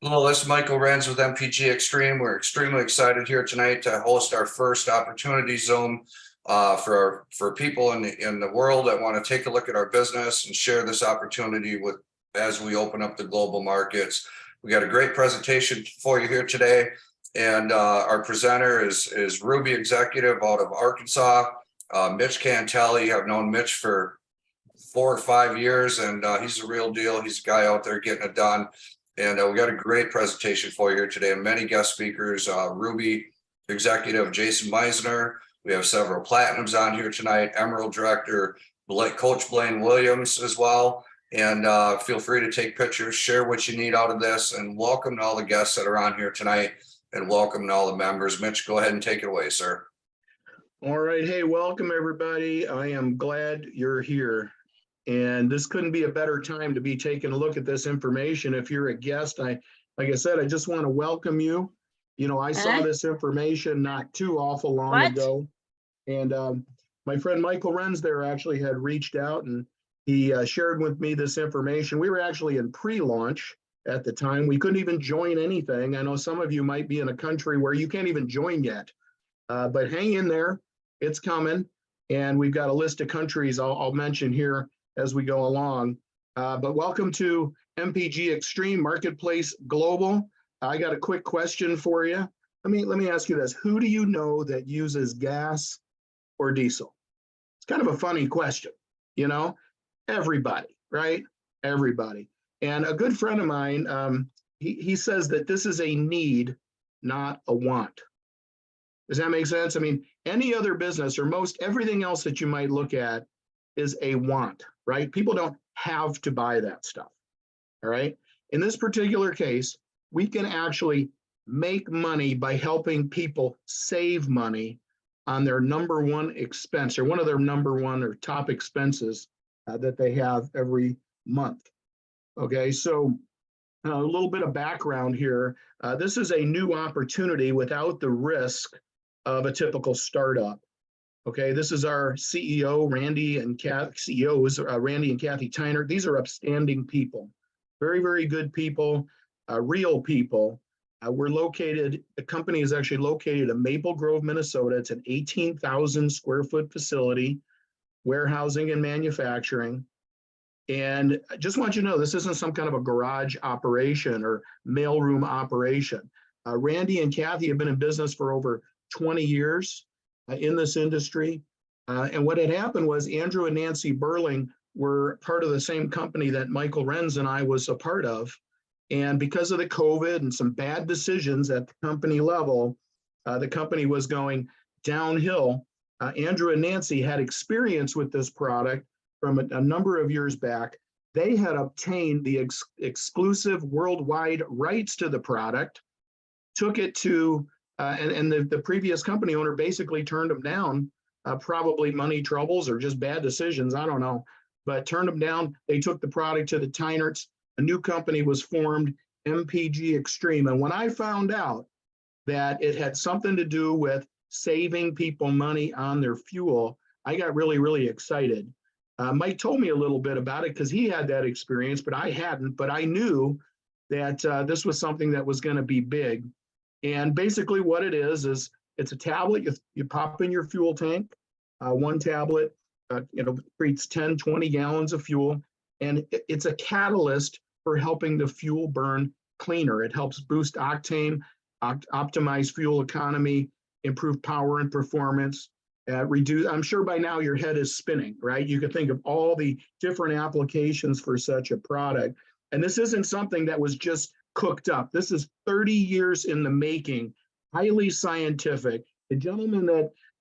Hello, this is Michael Renz with MPG eXtreme. We're extremely excited here tonight to host our first opportunity zone for people in the world that want to take a look at our business and share this opportunity with as we open up the global markets. We got a great presentation for you here today, and our presenter is Ruby executive out of Arkansas, Mitch Cantelli. I've known Mitch for 4 or 5 years, and he's a real deal. He's a guy out there getting it done. And we got a great presentation for you here today, and many guest speakers. Ruby executive Jason Meisner. We have several platinums on here tonight. Emerald director Coach Blaine Williams as well. And feel free to take pictures, share what you need out of this, and welcome to all the guests that are on here tonight, and welcome to all the members. Mitch, go ahead and take it away, sir. All right. Hey, welcome everybody. I am glad you're here. And this couldn't be a better time to be taking a look at this information. If you're a guest, like I said, I just want to welcome you. You know, I saw this information not too awful long ago. And my friend Michael Renz there actually had reached out, and he shared with me this information. We were actually in pre-launch at the time. We couldn't even join anything. I know some of you might be in a country where you can't even join yet, but hang in there. It's coming. And we've got a list of countries I'll mention here as we go along. But welcome to MPG eXtreme Marketplace Global. I got a quick question for you. Let me ask you this. Who do you know that uses gas or diesel? It's kind of a funny question, you know? Everybody, right? Everybody. And a good friend of mine, he says that this is a need, not a want. Does that make sense? I mean, any other business or most everything else that you might look at is a want, right? People don't have to buy that stuff, all right? In this particular case, we can actually make money by helping people save money on their number one expense, or one of their number one or top expenses that they have every month, okay? So a little bit of background here. This is a new opportunity without the risk of a typical startup. Okay, this is our CEO, Randy and Kathy Tyner. These are upstanding people, very, very good people, real people. The company is actually located in Maple Grove, Minnesota. It's an 18,000 square foot facility, warehousing and manufacturing. And I just want you to know, this isn't some kind of a garage operation or mailroom operation. Randy and Kathy have been in business for over 20 years. In this industry. And what had happened was Andrew and Nancy Burling were part of the same company that Michael Renz and I was a part of. And because of the COVID and some bad decisions at the company level, the company was going downhill. Andrew and Nancy had experience with this product from a number of years back. They had obtained the exclusive worldwide rights to the product, took it to and the previous company owner basically turned them down, probably money troubles or just bad decisions, I don't know, but turned them down. They took the product to the Tynerts. A new company was formed, MPG eXtreme. And when I found out that it had something to do with saving people money on their fuel, I got really, really excited. Mike told me a little bit about it because he had that experience, but I hadn't. But I knew that this was something that was going to be big. And basically what it is it's a tablet you pop in your fuel tank. One tablet, treats 10, 20 gallons of fuel. And it's a catalyst for helping the fuel burn cleaner. It helps boost octane, optimize fuel economy, improve power and performance, reduce. I'm sure by now your head is spinning, right? You could think of all the different applications for such a product. And this isn't something that was just cooked up. This is 30 years in the making, highly scientific. The gentleman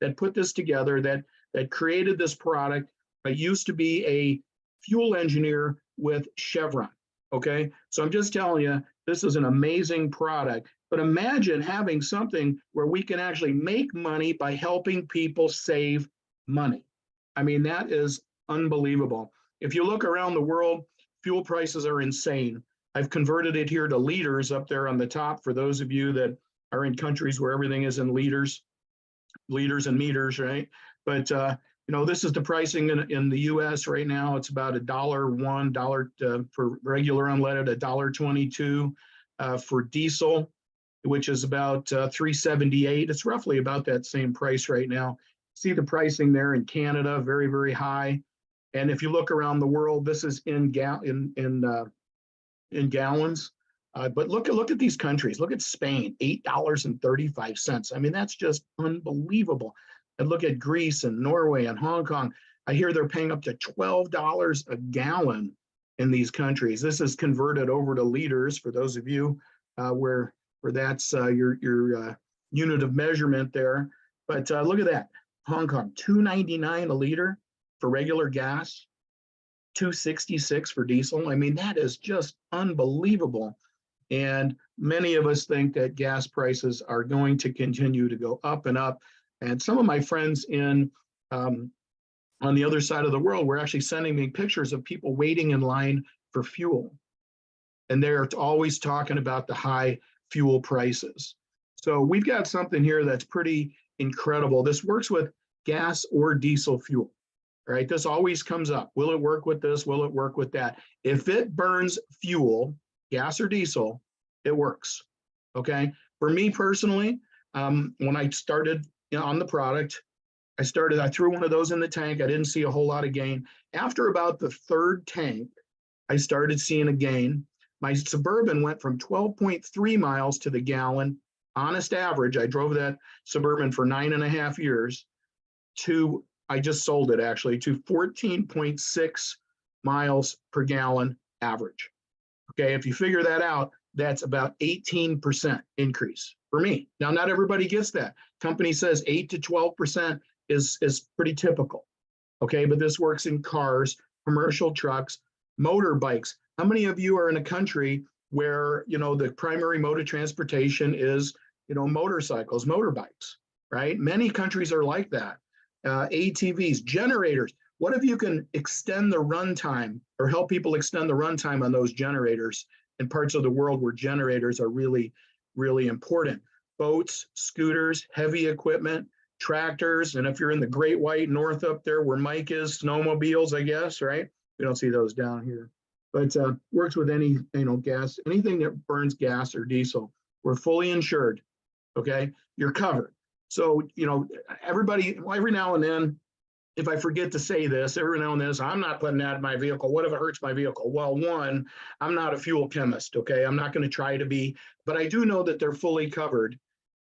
that put this together, that created this product, used to be a fuel engineer with Chevron, okay? So I'm just telling you, this is an amazing product. But imagine having something where we can actually make money by helping people save money. I mean, that is unbelievable. If you look around the world, fuel prices are insane. I've converted it here to liters up there on the top for those of you that are in countries where everything is in liters and meters, right? But this is the pricing in the U.S. right now. It's about $1 for regular unleaded, $1.22 for diesel, which is about $3.78. It's roughly about that same price right now. See the pricing there in Canada, very, very high. And if you look around the world, this is in gallons. But look at these countries. Look at Spain, $8.35. I mean, that's just unbelievable. And look at Greece and Norway and Hong Kong. I hear they're paying up to $12 a gallon in these countries. This is converted over to liters for those of you where that's your unit of measurement there. But look at that. Hong Kong, $2.99 a liter for regular gas, $2.66 for diesel. I mean, that is just unbelievable. And many of us think that gas prices are going to continue to go up and up. And some of my friends on the other side of the world were actually sending me pictures of people waiting in line for fuel. And they're always talking about the high fuel prices. So we've got something here that's pretty incredible. This works with gas or diesel fuel, right? This always comes up. Will it work with this? Will it work with that? If it burns fuel, gas or diesel, it works, okay? For me personally, when I started on the product, I threw one of those in the tank. I didn't see a whole lot of gain. After about the third tank, I started seeing a gain. My Suburban went from 12.3 miles to the gallon, honest average. I drove that Suburban for 9.5 years to, I just sold it actually, to 14.6 miles per gallon average. Okay, if you figure that out, that's about 18% increase for me. Now, not everybody gets that. Company says 8 to 12% is pretty typical. Okay, but this works in cars, commercial trucks, motorbikes. How many of you are in a country where, the primary mode of transportation is, motorcycles, motorbikes, right? Many countries are like that. ATVs, generators. What if you can extend the runtime or help people extend the runtime on those generators in parts of the world where generators are really, really important? Boats, scooters, heavy equipment, tractors, and if you're in the Great White North up there where Mike is, snowmobiles, I guess, right? We don't see those down here. But works with any, gas, anything that burns gas or diesel. We're fully insured, okay? You're covered. So, everybody, every now and then, if I forget to say this, every now and then, I'm not putting that in my vehicle. What if it hurts my vehicle? Well, one, I'm not a fuel chemist, okay? I'm not going to try to be, but I do know that they're fully covered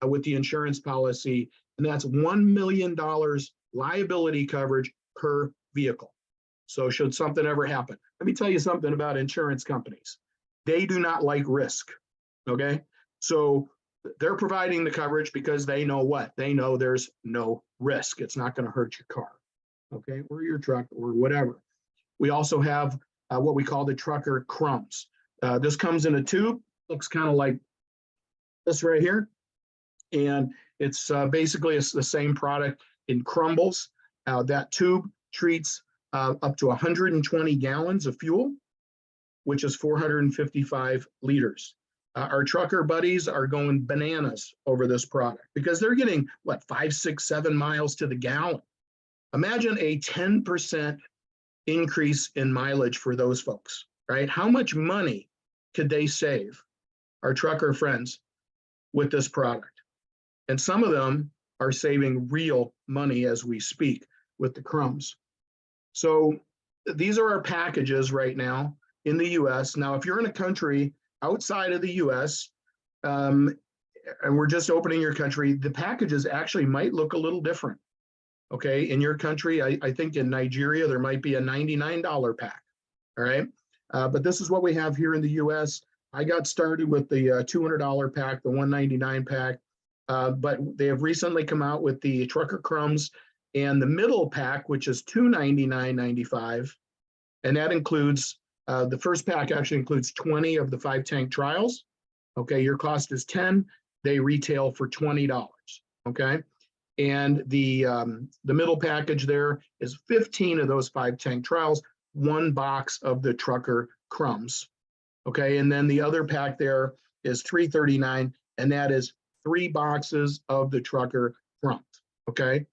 with the insurance policy, and that's $1 million liability coverage per vehicle. So should something ever happen, let me tell you something about insurance companies. They do not like risk, okay? So they're providing the coverage because they know what? They know there's no risk. It's not going to hurt your car, okay, or your truck or whatever. We also have what we call the trucker crumbs. This comes in a tube, looks kind of like this right here. And it's basically the same product in crumbles. That tube treats up to 120 gallons of fuel, which is 455 liters. Our trucker buddies are going bananas over this product because they're getting, 5, 6, 7 miles to the gallon. Imagine a 10% increase in mileage for those folks, right? How much money could they save, our trucker friends, with this product? And some of them are saving real money as we speak with the crumbs. So these are our packages right now in the US. Now, if you're in a country outside of the US, and we're just opening your country, the packages actually might look a little different. Okay, in your country, I think in Nigeria, there might be a $99 pack, all right? But this is what we have here in the US. I got started with the $200 pack, the $199 pack, but they have recently come out with the trucker crumbs and the middle pack, which is $299.95. And that includes, the first pack actually includes 20 of the 5 tank trials. Okay, your cost is 10, they retail for $20, okay? And the middle package there is 15 of those 5 tank trials, 1 box of the trucker crumbs. Okay, and then the other pack there is $339, and that is 3 boxes of the trucker crumbs. Okay,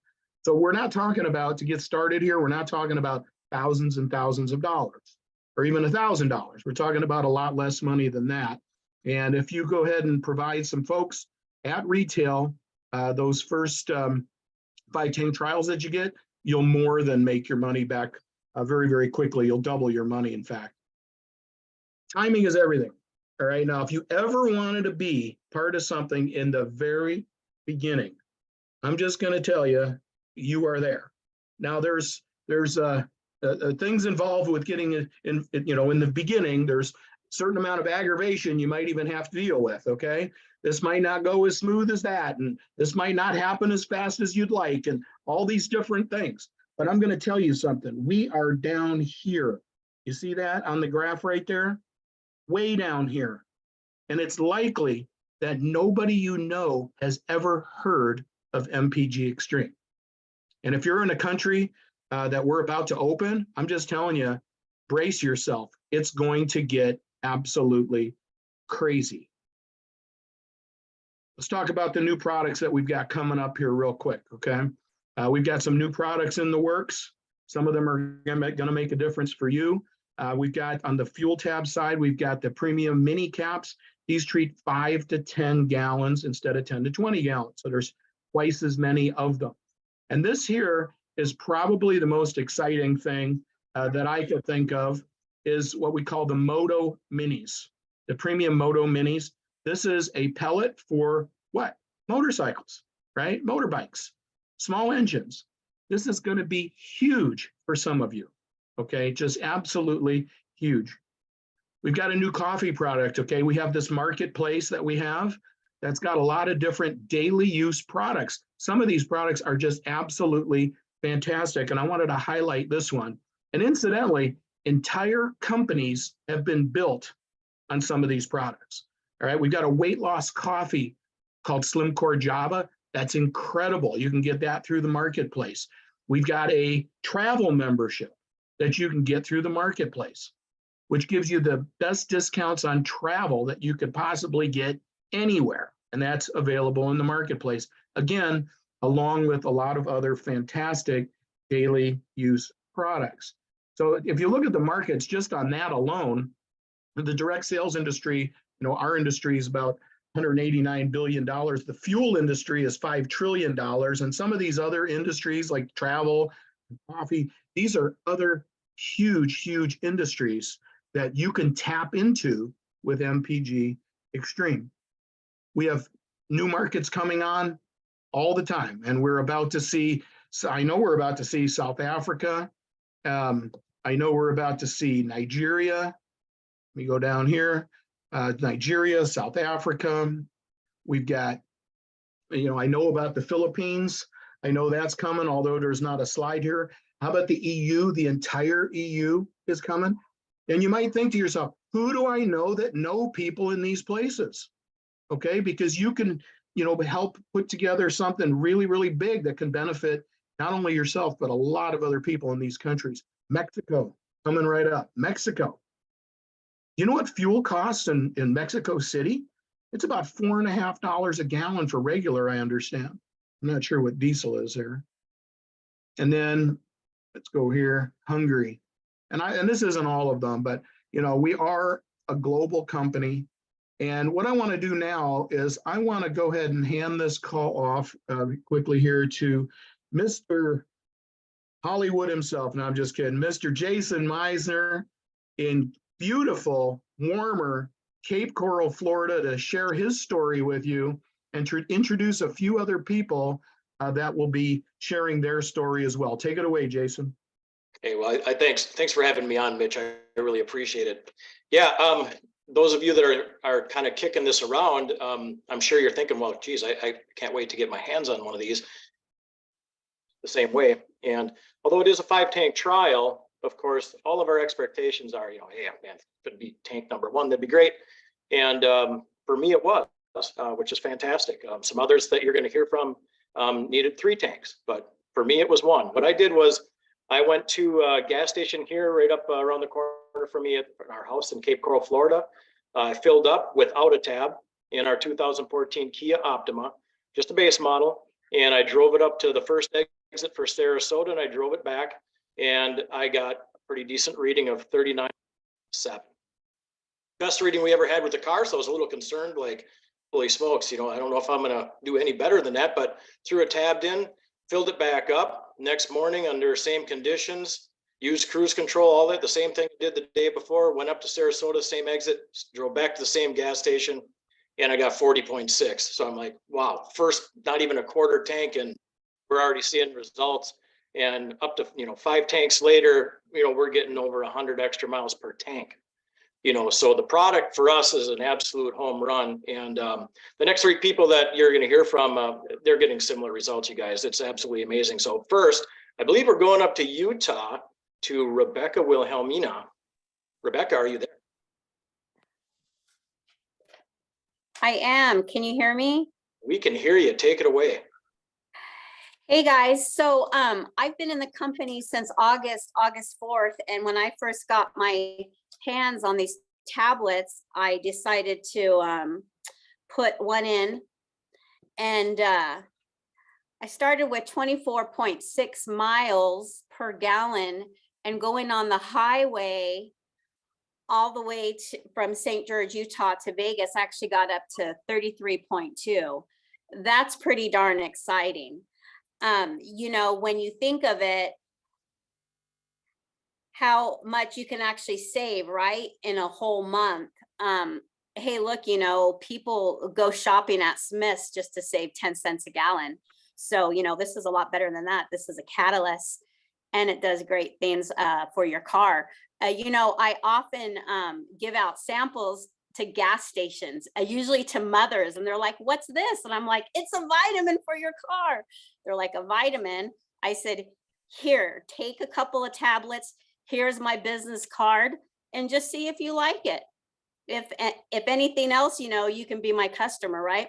so we're not talking about, to get started here, we're not talking about thousands and thousands of dollars or even $1,000. We're talking about a lot less money than that. And if you go ahead and provide some folks at retail, those first 5 tank trials that you get, you'll more than make your money back very, very quickly. You'll double your money, in fact. Timing is everything. All right. Now, if you ever wanted to be part of something in the very beginning, I'm just going to tell you, you are there. Now, there's things involved with getting in the beginning. There's a certain amount of aggravation you might even have to deal with. Okay. This might not go as smooth as that, and this might not happen as fast as you'd like, and all these different things. But I'm going to tell you something. We are down here. You see that on the graph right there? Way down here. And it's likely that nobody you know has ever heard of MPG eXtreme. And if you're in a country that we're about to open, I'm just telling you, brace yourself. It's going to get absolutely crazy. Let's talk about the new products that we've got coming up here real quick, okay? We've got some new products in the works. Some of them are going to make a difference for you. We've got on the fuel tab side, we've got the premium mini caps. These treat 5 to 10 gallons instead of 10 to 20 gallons. So there's twice as many of them. And this here is probably the most exciting thing that I could think of, is what we call the Moto Minis, the premium Moto Minis. This is a pellet for what? Motorcycles, right? Motorbikes, small engines. This is going to be huge for some of you. Okay, just absolutely huge. We've got a new coffee product. Okay, we have this marketplace that we have that's got a lot of different daily use products. Some of these products are just absolutely fantastic, and I wanted to highlight this one. And incidentally, entire companies have been built on some of these products. All right, we've got a weight loss coffee called Slim Core Java. That's incredible. You can get that through the marketplace. We've got a travel membership that you can get through the marketplace, which gives you the best discounts on travel that you could possibly get anywhere. And that's available in the marketplace. Again, along with a lot of other fantastic daily use products. So if you look at the markets just on that alone, the direct sales industry, our industry is about $189 billion. The fuel industry is $5 trillion. And some of these other industries like travel, coffee, these are other huge, huge industries that you can tap into with MPG eXtreme. We have new markets coming on all the time, and we're about to see, I know we're about to see South Africa. I know we're about to see Nigeria. Let me go down here. Nigeria, South Africa. We've got, I know about the Philippines. I know that's coming, although there's not a slide here. How about the EU? The entire EU is coming. And you might think to yourself, who do I know that know people in these places? Okay, because you can, help put together something really, really big that can benefit not only yourself, but a lot of other people in these countries. Mexico, coming right up. Mexico. You know what fuel costs in Mexico City? It's about $4.50 a gallon for regular, I understand. I'm not sure what diesel is there. And then let's go here, Hungary. And this isn't all of them, but we are a global company. And what I want to do now is I want to go ahead and hand this call off quickly here to Mr. Hollywood himself. No, I'm just kidding. Mr. Jason Meisner in beautiful, warmer Cape Coral, Florida, to share his story with you and to introduce a few other people that will be sharing their story as well. Take it away, Jason. Hey, well, I thanks for having me on, Mitch. I really appreciate it. Yeah, those of you that are kind of kicking this around, I'm sure you're thinking, well, geez, I can't wait to get my hands on one of these the same way. And although it is a 5-tank trial, of course, all of our expectations are, hey, man, if it could be tank number 1, that'd be great. And for me, it was, which is fantastic. Some others that you're going to hear from needed 3 tanks, but for me, it was 1. What I did was I went to a gas station here right up around the corner from me at our house in Cape Coral, Florida. I filled up without a tab in our 2014 Kia Optima, just a base model. And I drove it up to the first exit for Sarasota, and I drove it back, and I got a pretty decent reading of 39.7. best reading we ever had with the car. So I was a little concerned, like, holy smokes, I don't know if I'm going to do any better than that, but threw it tabbed in, filled it back up. Next morning under same conditions, used cruise control, all that, the same thing I did the day before, went up to Sarasota, same exit, drove back to the same gas station, and I got 40.6. So I'm like, wow, first, not even a quarter tank, and we're already seeing results. And up to, 5 tanks later, we're getting over 100 extra miles per tank. So the product for us is an absolute home run. And the next 3 people that you're going to hear from, they're getting similar results, you guys. It's absolutely amazing. So first, I believe we're going up to Utah to Rebecca Wilhelmina. Rebecca, are you there? I am. Can you hear me? We can hear you. Take it away. Hey guys, so I've been in the company since August 4th, and when I first got my hands on these tablets, I decided to put one in, and I started with 24.6 miles per gallon, and going on the highway all the way from St. George, Utah to Vegas, I actually got up to 33.2. That's pretty darn exciting. When you think of it, how much you can actually save, right, in a whole month. Hey, look, people go shopping at Smith's just to save 10 cents a gallon. So, this is a lot better than that. This is a catalyst, and it does great things for your car. I often give out samples to gas stations, usually to mothers, and they're like, what's this? And I'm like, it's a vitamin for your car. They're like, a vitamin? I said, here, take a couple of tablets. Here's my business card, and just see if you like it. If anything else, you can be my customer, right?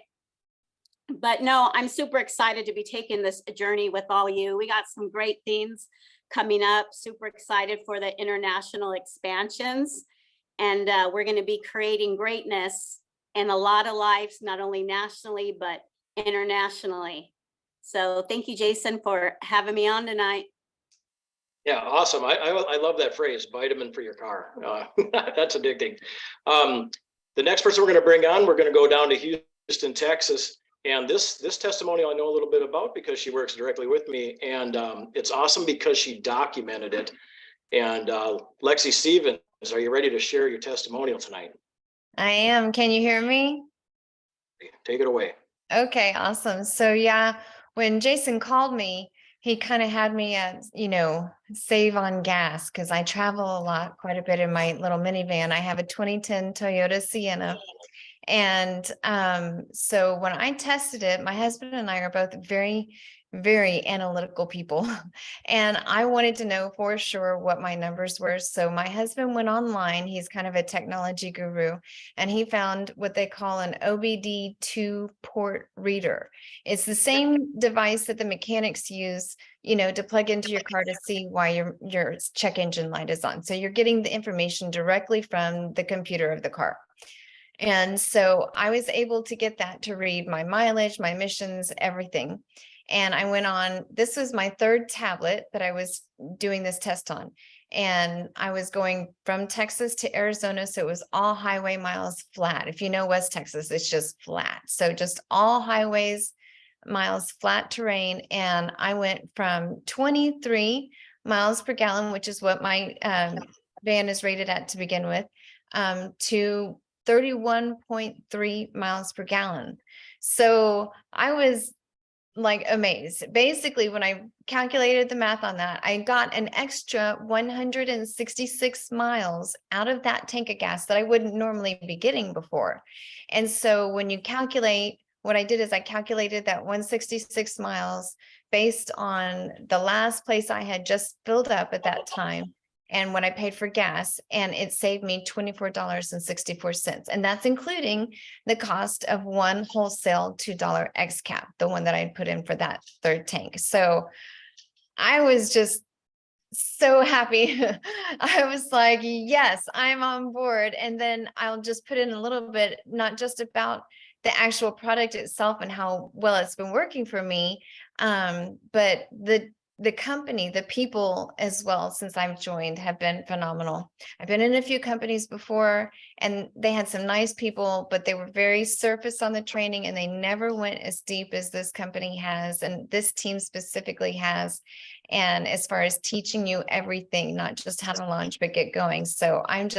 But no, I'm super excited to be taking this journey with all you. We got some great things coming up. Super excited for the international expansions. And we're going to be creating greatness in a lot of lives, not only nationally, but internationally. So thank you, Jason, for having me on tonight. Yeah, awesome. I love that phrase, vitamin for your car. That's addicting. The next person we're going to bring on, we're going to go down to Houston, Texas. And this testimonial I know a little bit about because she works directly with me. And it's awesome because she documented it. And Lexi Stevens, are you ready to share your testimonial tonight? I am. Can you hear me? Take it away. Okay, awesome. So yeah, when Jason called me, he kind of had me at, save on gas because I travel a lot, quite a bit in my little minivan. I have a 2010 Toyota Sienna. And so when I tested it, my husband and I are both very, very analytical people. And I wanted to know for sure what my numbers were. So my husband went online. He's kind of a technology guru, and he found what they call an OBD2 port reader. It's the same device that the mechanics use, to plug into your car to see why your check engine light is on. So you're getting the information directly from the computer of the car. And so I was able to get that to read my mileage, my emissions, everything. And I went on, this was my 3rd tablet that I was doing this test on. And I was going from Texas to Arizona. So it was all highway miles flat. If you know West Texas, it's just flat. So just all highways, miles, flat terrain. And I went from 23 miles per gallon, which is what my van is rated at to begin with, to 31.3 miles per gallon. So I was like amazed. Basically, when I calculated the math on that, I got an extra 166 miles out of that tank of gas that I wouldn't normally be getting before. And so when you calculate, what I did is I calculated that 166 miles based on the last place I had just filled up at that time and what I paid for gas, and it saved me $24.64. And that's including the cost of one wholesale $2 X cap, the one that I'd put in for that 3rd tank. So I was just so happy. I was like, yes, I'm on board. And then I'll just put in a little bit, not just about the actual product itself and how well it's been working for me, but the the company, the people as well, since I've joined, have been phenomenal. I've been in a few companies before and they had some nice people, but they were very surface on the training and they never went as deep as this company has. And this team specifically has. And as far as teaching you everything, not just how to launch, but get going. So I'm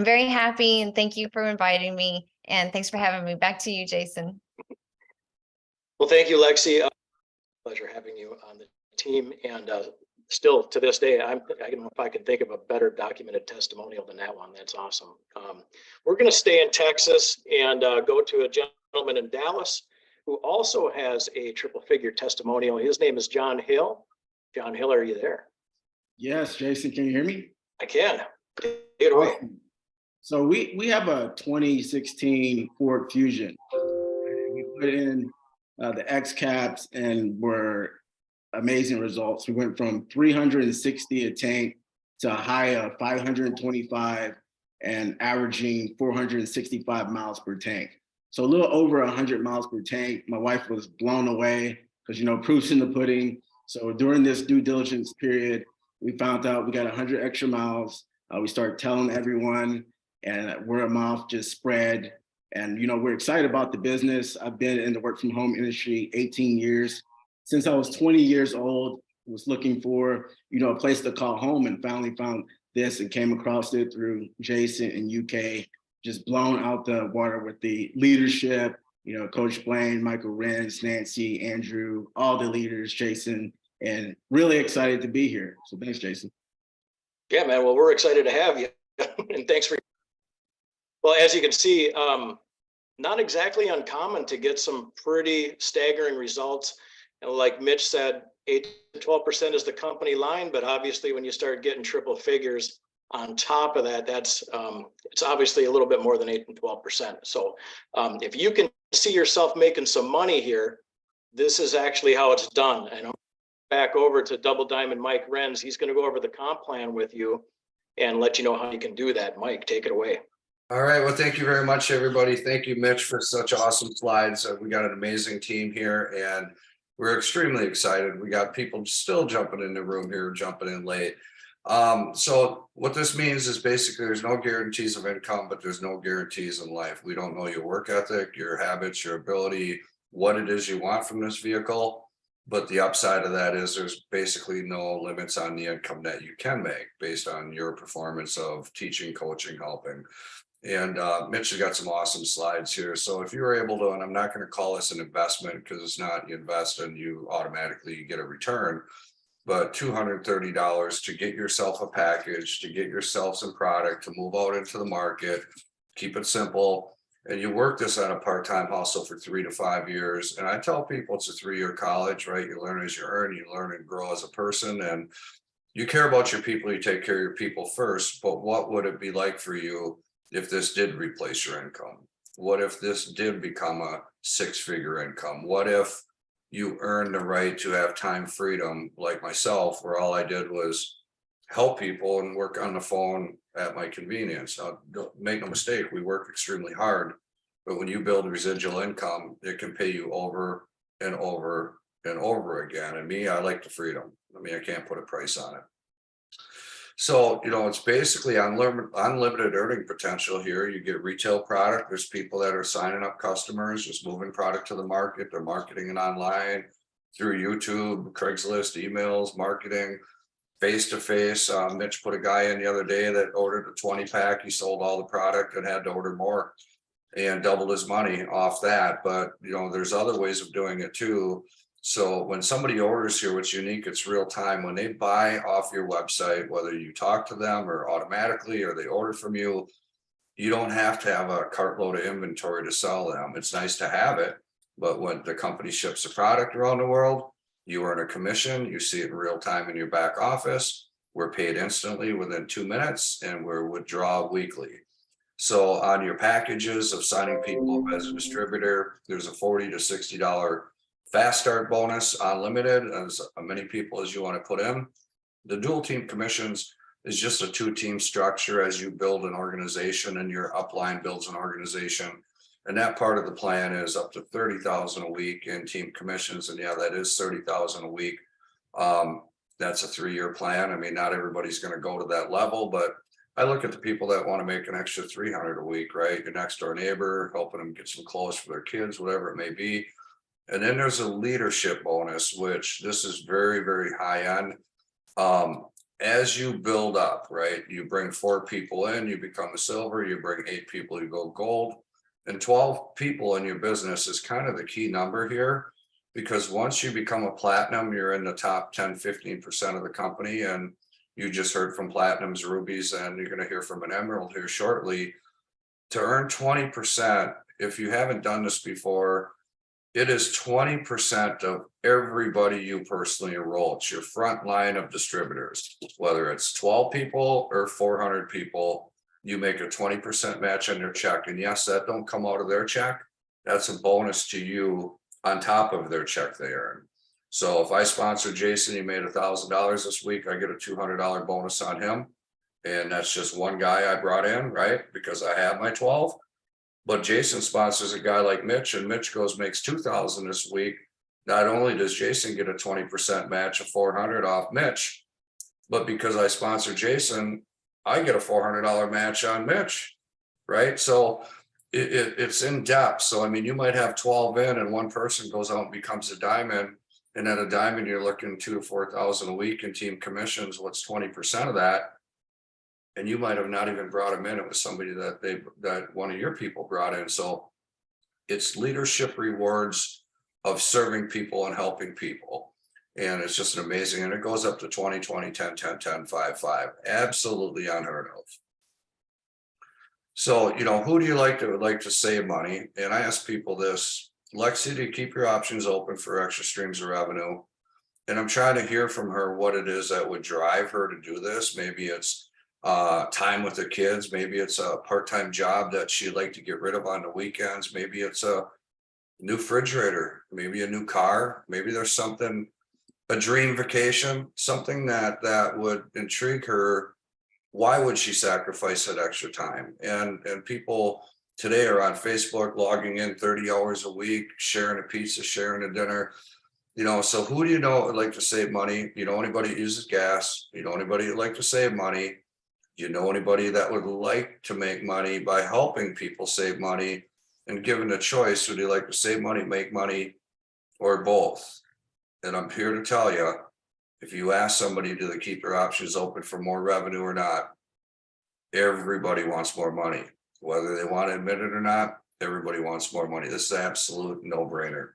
very happy and thank you for inviting me. And thanks for having me. Back to you, Jason. Well, thank you, Lexi. Pleasure having you on the team. And still to this day, I don't know if I can think of a better documented testimonial than that one. That's awesome. We're going to stay in Texas and go to a gentleman in Dallas who also has a triple figure testimonial. His name is John Hill. John Hill, are you there? Yes, Jason, can you hear me? I can. Take it away. Awesome. So we have a 2016 Ford Fusion. We put in the X caps and were amazing results. We went from 360 a tank to a high of 525 and averaging 465 miles per tank. So a little over 100 miles per tank. My wife was blown away because, you know, proof's in the pudding. So during this due diligence period, we found out we got 100 extra miles. We started telling everyone and word of mouth just spread. And, you know, we're excited about the business. I've been in the work from home industry 18 years. Since I was 20 years old, was looking for, you know, a place to call home and finally found this and came across it through Jason and UK, just blown out the water with the leadership, you know, Coach Blaine, Michael Renz, Nancy, Andrew, all the leaders, Jason, and really excited to be here. So thanks, Jason. Yeah, man. Well, we're excited to have you. And thanks for. Well, as you can see, not exactly uncommon to get some pretty staggering results. And like Mitch said, 8 to 12% is the company line, but obviously when you start getting triple figures on top of that, that's it's obviously a little bit more than 8 and 12%. So if you can see yourself making some money here, this is actually how it's done. And I'm back over to Double Diamond Mike Renz. He's going to go over the comp plan with you and let you know how you can do that. Mike, take it away. All right. Well, thank you very much, everybody. Thank you, Mitch, for such awesome slides. We got an amazing team here and we're extremely excited. We got people still jumping in the room here, jumping in late. So what this means is basically there's no guarantees of income, but there's no guarantees in life. We don't know your work ethic, your habits, your ability, what it is you want from this vehicle. But the upside of that is there's basically no limits on the income that you can make based on your performance of teaching, coaching, helping. And Mitch has got some awesome slides here. So if you're able to, and I'm not going to call this an investment because it's not, you invest and you automatically get a return, but $230 to get yourself a package, to get yourself some product, to move out into the market, keep it simple. And you work this on a part-time hustle for 3 to 5 years. And I tell people it's a 3-year college, right? You learn as you earn, you learn and grow as a person. And you care about your people, you take care of your people first. But what would it be like for you if this did replace your income? What if this did become a 6-figure income? What if you earned the right to have time freedom like myself, where all I did was help people and work on the phone at my convenience? Now, don't make no mistake, we work extremely hard, but when you build residual income, it can pay you over and over and over again. And me, I like the freedom. I mean, I can't put a price on it. So, you know, it's basically unlimited earning potential here. You get retail product. There's people that are signing up customers, just moving product to the market. They're marketing it online through YouTube, Craigslist, emails, marketing, face-to-face. Mitch put a guy in the other day that ordered a 20-pack. He sold all the product and had to order more and doubled his money off that. But, you know, there's other ways of doing it too. So when somebody orders here, what's unique, it's real time. When they buy off your website, whether you talk to them or automatically, or they order from you, you don't have to have a cartload of inventory to sell them. It's nice to have it, but when the company ships a product around the world, you earn a commission, you see it in real time in your back office. We're paid instantly within 2 minutes and we're withdraw weekly. So on your packages of signing people up as a distributor, there's a $40 to $60 fast start bonus, unlimited, as many people as you want to put in. The dual team commissions is just a 2-team structure as you build an organization and your upline builds an organization. And that part of the plan is up to $30,000 a week in team commissions. And yeah, that is $30,000 a week That's a 3-year plan. I mean, not everybody's gonna go to that level, but I look at the people that want to make an extra 300 a week, right? Your next door neighbor, helping them get some clothes for their kids, whatever it may be. And then there's a leadership bonus, which this is very, very high end. As you build up, right? You bring 4 people in, you become a silver, you bring 8 people, you go gold. And 12 people in your business is kind of the key number here. Because once you become a platinum, you're in the top 10, 15% of the company. And you just heard from platinums, rubies, and you're going to hear from an emerald here shortly. To earn 20%, if you haven't done this before, it is 20% of everybody you personally enroll. It's your front line of distributors, whether it's 12 people or 400 people, you make a 20% match on your check. And yes, that don't come out of their check. That's a bonus to you on top of their check they earn. So if I sponsor Jason, he made $1,000 this week, I get a $200 bonus on him. And that's just one guy I brought in, right? Because I have my 12. But Jason sponsors a guy like Mitch, and Mitch makes 2,000 this week. Not only does Jason get a 20% match of 400 off Mitch, but because I sponsor Jason, I get a $400 match on Mitch, right? So it's in depth. So, I mean, you might have 12 in and one person goes out and becomes a diamond. And at a diamond, you're looking 2,000 to 4,000 a week in team commissions. What's 20% of that? And you might have not even brought them in. It was somebody that one of your people brought in. So it's leadership rewards of serving people and helping people. And it's just an amazing, and it goes up to 20, 20, 10, 10, 10, 5, 5. Absolutely unheard of. So, who do you like to save money? And I ask people this, Lexi, to keep your options open for extra streams of revenue. And I'm trying to hear from her what it is that would drive her to do this. Maybe it's time with the kids. Maybe it's a part-time job that she'd like to get rid of on the weekends. Maybe it's a new refrigerator, maybe a new car. Maybe there's something, a dream vacation, something that would intrigue her. Why would she sacrifice that extra time? And people today are on Facebook, logging in 30 hours a week, sharing a pizza, sharing a dinner. So who do you know would like to save money? You know anybody that uses gas? You know anybody that like to save money? You know anybody that would like to make money by helping people save money? And given the choice, would you like to save money, make money, or both? And I'm here to tell you, if you ask somebody, do they keep their options open for more revenue or not? Everybody wants more money, whether they want to admit it or not. Everybody wants more money. This is an absolute no-brainer.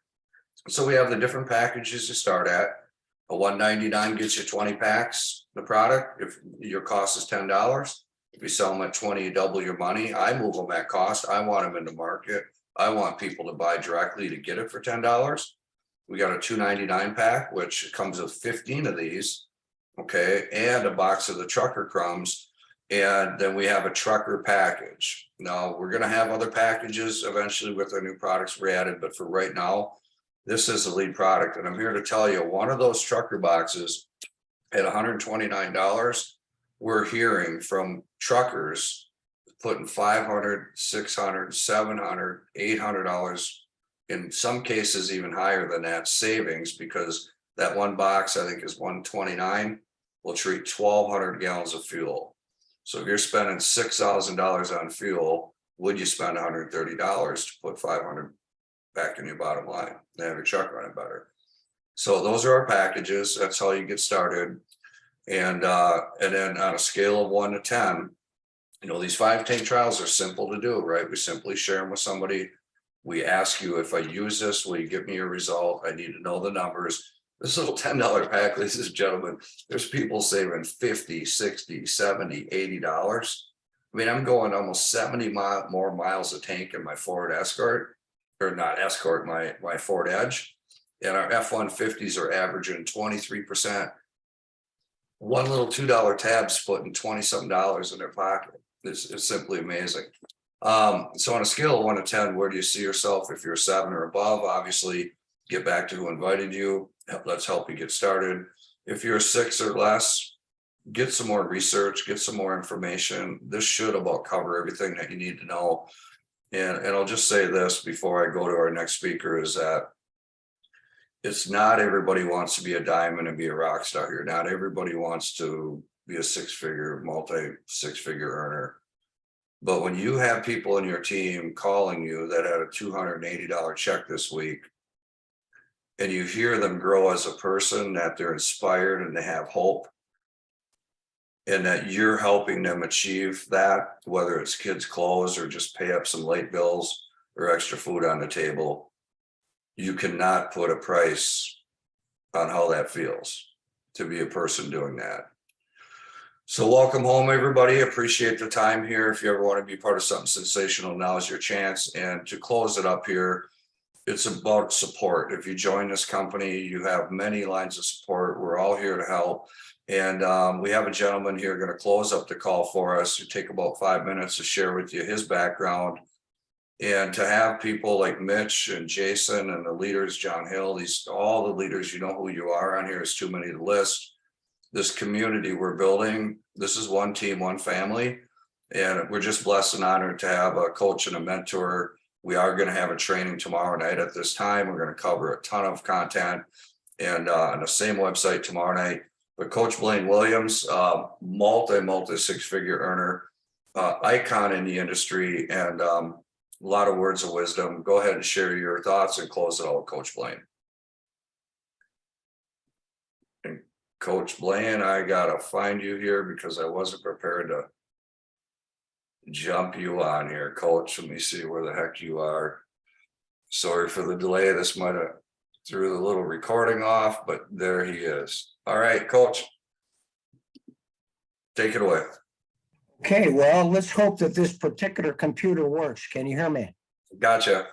So we have the different packages to start at. A $199 gets you 20 packs, the product. If your cost is $10, if you sell them at 20, you double your money. I move them at cost. I want them in the market. I want people to buy directly to get it for $10. We got a $2.99 pack, which comes with 15 of these, okay, and a box of the trucker crumbs. And then we have a trucker package. Now, we're going to have other packages eventually with our new products we added, but for right now, this is the lead product. And I'm here to tell you, one of those trucker boxes at $129, we're hearing from truckers putting $500, $600, $700, $800, in some cases even higher than that savings, because that one box I think is $129 will treat 1,200 gallons of fuel. So if you're spending $6,000 on fuel, would you spend $130 to put $500 back in your bottom line and have your truck running better? So those are our packages. That's how you get started. And then on a scale of 1 to 10, these 5-tank trials are simple to do, right? We simply share them with somebody. We ask you, if I use this, will you give me a result? I need to know the numbers. This little $10 pack, ladies and gentlemen, there's people saving $50, $60, $70, $80. I mean, I'm going almost 70 more miles a tank in my Ford Escort, or not Escort, my Ford Edge. And our F-150s are averaging 23%. One little $2 tab's putting $20-something in their pocket. It's simply amazing. So on a scale of 1 to 10, where do you see yourself? If you're 7 or above, obviously get back to who invited you. Let's help you get started. If you're 6 or less, get some more research, get some more information. This should about cover everything that you need to know. And I'll just say this before I go to our next speaker, is that it's not everybody wants to be a diamond and be a rock star here. Not everybody wants to be a six-figure earner. But when you have people in your team calling you that had a $280 check this week, and you hear them grow as a person, that they're inspired and they have hope, and that you're helping them achieve that, whether it's kids' clothes or just pay up some late bills or extra food on the table, you cannot put a price on how that feels to be a person doing that. So welcome home, everybody. Appreciate the time here. If you ever want to be part of something sensational, now is your chance. And to close it up here, it's about support. If you join this company, you have many lines of support. We're all here to help. And we have a gentleman here going to close up the call for us. It'll take about 5 minutes to share with you his background. And to have people like Mitch and Jason and the leaders, John Hill, all the leaders, you know who you are on here, is too many to list. This community we're building, this is one team, one family. And we're just blessed and honored to have a coach and a mentor. We are going to have a training tomorrow night at this time. We're going to cover a ton of content and on the same website tomorrow night. But Coach Blaine Williams, multi six-figure earner, icon in the industry, and a lot of words of wisdom. Go ahead and share your thoughts and close it all with Coach Blaine. And Coach Blaine, I gotta find you here because I wasn't prepared to jump you on here, Coach. Let me see where the heck you are. Sorry for the delay. This might have threw the little recording off, but there he is. All right, Coach, take it away. Okay, well, let's hope that this particular computer works. Can you hear me? Gotcha.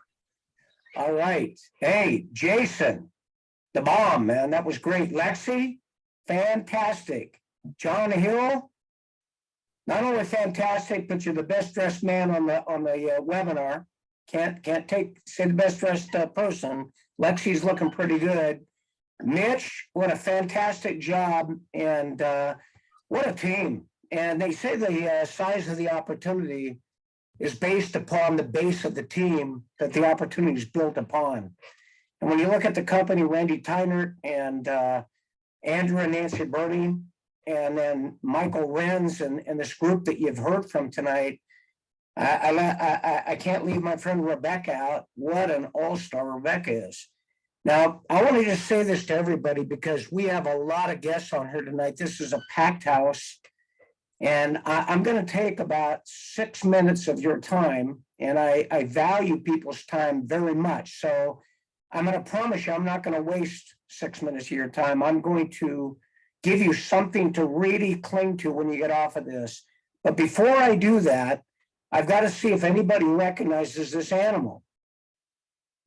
All right. Hey, Jason, the bomb, man. That was great. Lexi, fantastic. John Hill, not only fantastic, but you're the best dressed man on the webinar. Can't say the best dressed person. Lexi's looking pretty good. Mitch, what a fantastic job, and what a team. And they say the size of the opportunity is based upon the base of the team that the opportunity is built upon. And when you look at the company, Randy Tynert and Andrew and Nancy Birding, and then Michael Renz and this group that you've heard from tonight, I can't leave my friend Rebecca out. What an all-star Rebecca is. Now, I want to just say this to everybody because we have a lot of guests on here tonight. This is a packed house. And I'm going to take about 6 minutes of your time, and I value people's time very much. So I'm going to promise you I'm not going to waste 6 minutes of your time. I'm going to give you something to really cling to when you get off of this. But before I do that, I've got to see if anybody recognizes this animal.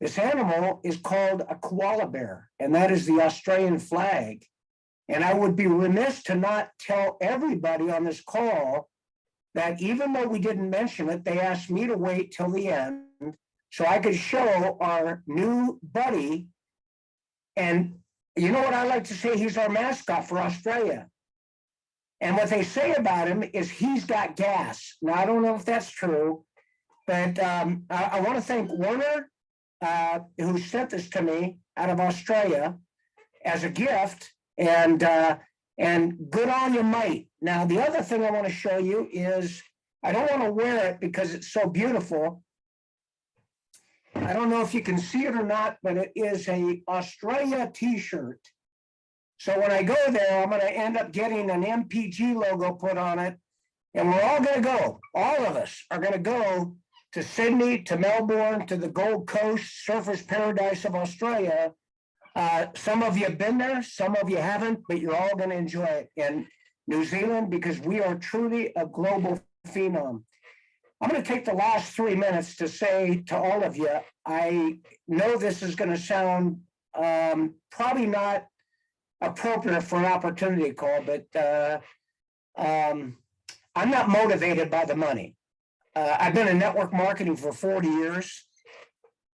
This animal is called a koala bear, and that is the Australian flag. And I would be remiss to not tell everybody on this call that even though we didn't mention it, they asked me to wait till the end so I could show our new buddy. And you know what I like to say? He's our mascot for Australia. And what they say about him is he's got gas. Now, I don't know if that's true, but I want to thank Warner, who sent this to me out of Australia as a gift. And good on you, mate. Now, the other thing I want to show you is, I don't want to wear it because it's so beautiful. I don't know if you can see it or not, but it is a Australia t-shirt. So when I go there, I'm going to end up getting an MPG logo put on it. And we're all going to go, all of us are going to go to Sydney, to Melbourne, to the Gold Coast, surfers paradise of Australia. Some of you have been there, some of you haven't, but you're all going to enjoy it. And New Zealand, because we are truly a global phenom. I'm going to take the last 3 minutes to say to all of you, I know this is going to sound probably not appropriate for an opportunity call, but I'm not motivated by the money. I've been in network marketing for 40 years.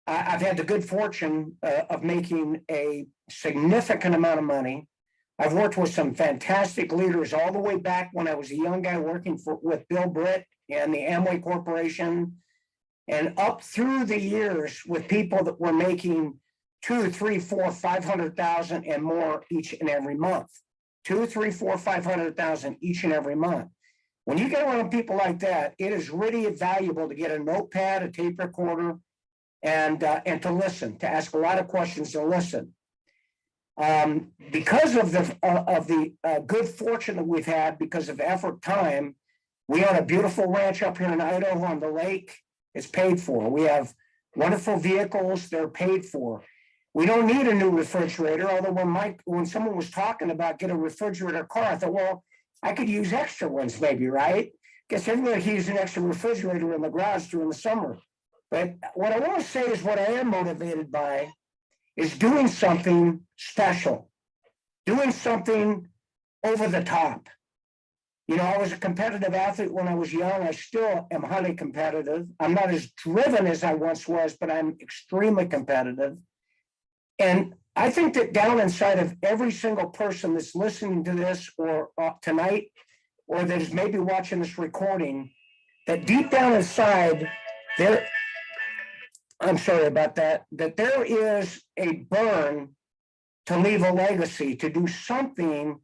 I've had the good fortune of making a significant amount of money. I've worked with some fantastic leaders all the way back when I was a young guy working with Bill Britt and the Amway Corporation, and up through the years with people that were making 2, 3, 4, 500,000 and more each and every month. 2, 3, 4, 500,000 each and every month. When you get around people like that, it is really valuable to get a notepad, a tape recorder, and to listen, to ask a lot of questions and listen. Because of the good fortune that we've had, because of effort, time, we own a beautiful ranch up here in Idaho on the lake. It's paid for. We have wonderful vehicles. They're paid for. We don't need a new refrigerator. Although when someone was talking about get a refrigerator car, I thought, well, I could use extra ones, maybe, right? Guess everybody can use an extra refrigerator in the garage during the summer. But what I want to say is what I am motivated by is doing something special, doing something over the top. You know, I was a competitive athlete when I was young. I still am highly competitive. I'm not as driven as I once was, but I'm extremely competitive. And I think that down inside of every single person that's listening to this or tonight, or that is maybe watching this recording, that deep down inside there, I'm sorry about that, that there is a burn to leave a legacy, to do something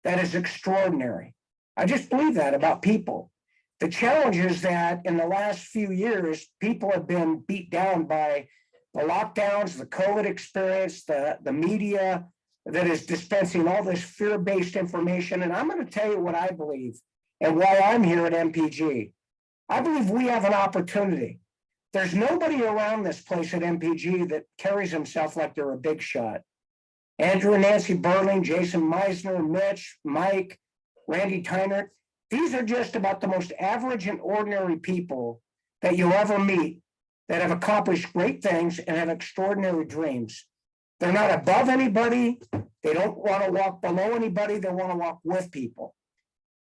that is extraordinary. I just believe that about people. The challenge is that in the last few years, people have been beat down by the lockdowns, the COVID experience, the media that is dispensing all this fear-based information. And I'm going to tell you what I believe and why I'm here at MPG. I believe we have an opportunity. There's nobody around this place at MPG that carries himself like they're a big shot. Andrew and Nancy Burling, Jason Meisner, Mitch, Mike, Randy Tynert, these are just about the most average and ordinary people that you'll ever meet that have accomplished great things and have extraordinary dreams. They're not above anybody. They don't want to walk below anybody. They want to walk with people.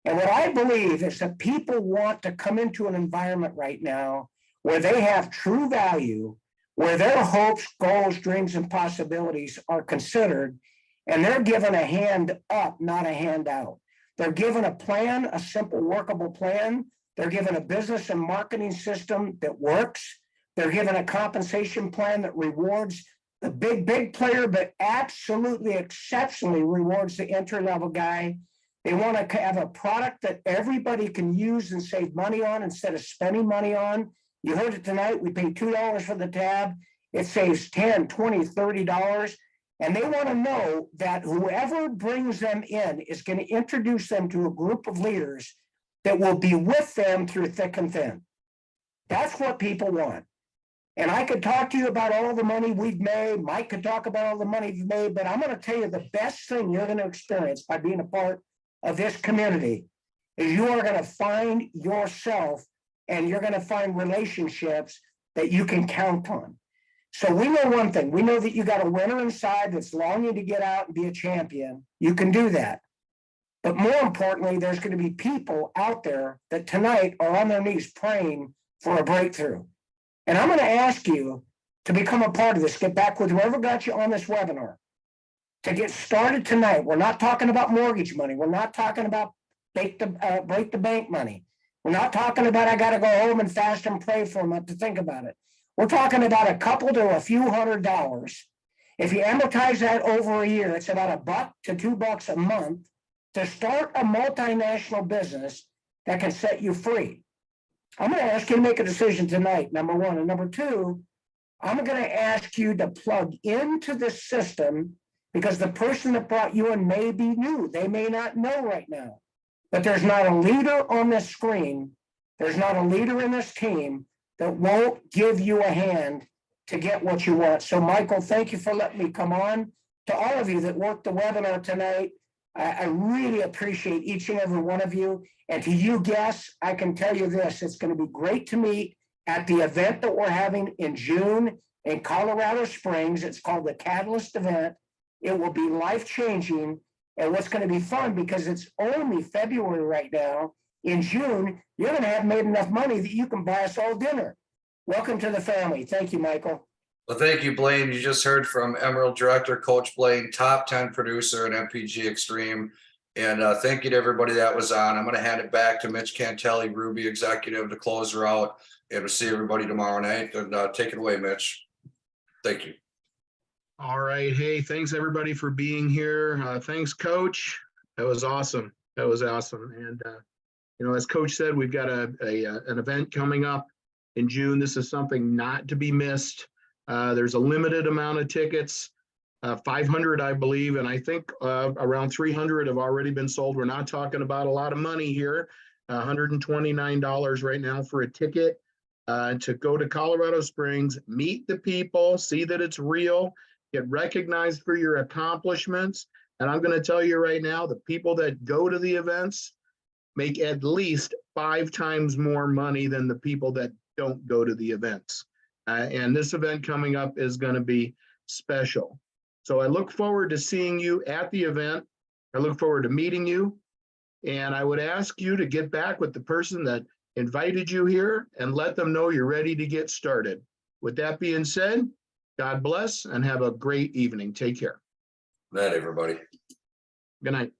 And what I believe is that people want to come into an environment right now where they have true value, where their hopes, goals, dreams, and possibilities are considered, and they're given a hand up, not a handout. They're given a plan, a simple, workable plan. They're given a business and marketing system that works. They're given a compensation plan that rewards the big player, but absolutely exceptionally rewards the entry-level guy. They want to have a product that everybody can use and save money on instead of spending money on. You heard it tonight. We pay $2 for the tab. It saves $10, $20, $30. And they want to know that whoever brings them in is going to introduce them to a group of leaders that will be with them through thick and thin. That's what people want. And I could talk to you about all the money we've made. Mike could talk about all the money we've made, but I'm going to tell you the best thing you're going to experience by being a part of this community is you are going to find yourself and you're going to find relationships that you can count on. So we know one thing. We know that you got a winner inside that's longing to get out and be a champion. You can do that. But more importantly, there's going to be people out there that tonight are on their knees praying for a breakthrough. And I'm going to ask you to become a part of this. Get back with whoever got you on this webinar. To get started tonight, we're not talking about mortgage money. We're not talking about break the bank money. We're not talking about I got to go home and fast and pray for a month to think about it. We're talking about a couple to a few $100s. If you amortize that over a year, it's about $1 to $2 a month to start a multinational business that can set you free. I'm going to ask you to make a decision tonight, number one. And number two, I'm going to ask you to plug into the system because the person that brought you in may be new. They may not know right now. But there's not a leader on this screen. There's not a leader in this team that won't give you a hand to get what you want. So, Michael, thank you for letting me come on. To all of you that worked the webinar tonight, I really appreciate each and every one of you. And to you guests, I can tell you this, it's going to be great to meet at the event that we're having in June in Colorado Springs. It's called the Catalyst event. It will be life-changing. And what's going to be fun, because it's only February right now, in June, you're going to have made enough money that you can buy us all dinner. Welcome to the family. Thank you, Michael. Well, thank you, Blaine. You just heard from Emerald Director, Coach Blaine, top 10 producer at MPG eXtreme. And thank you to everybody that was on. I'm going to hand it back to Mitch Cantelli, Ruby Executive, to close her out. And we'll see everybody tomorrow night. And take it away, Mitch. Thank you. All right. Hey, thanks everybody for being here. Thanks, Coach. That was awesome. That was awesome. And, as Coach said, we've got an event coming up in June. This is something not to be missed. There's a limited amount of tickets, 500, I believe, and I think around 300 have already been sold. We're not talking about a lot of money here. $129 right now for a ticket to go to Colorado Springs, meet the people, see that it's real, get recognized for your accomplishments. And I'm going to tell you right now, the people that go to the events make at least 5 times more money than the people that don't go to the events. And this event coming up is going to be special. So I look forward to seeing you at the event. I look forward to meeting you. And I would ask you to get back with the person that invited you here and let them know you're ready to get started. With that being said, God bless and have a great evening. Take care. Good night, everybody. Good night.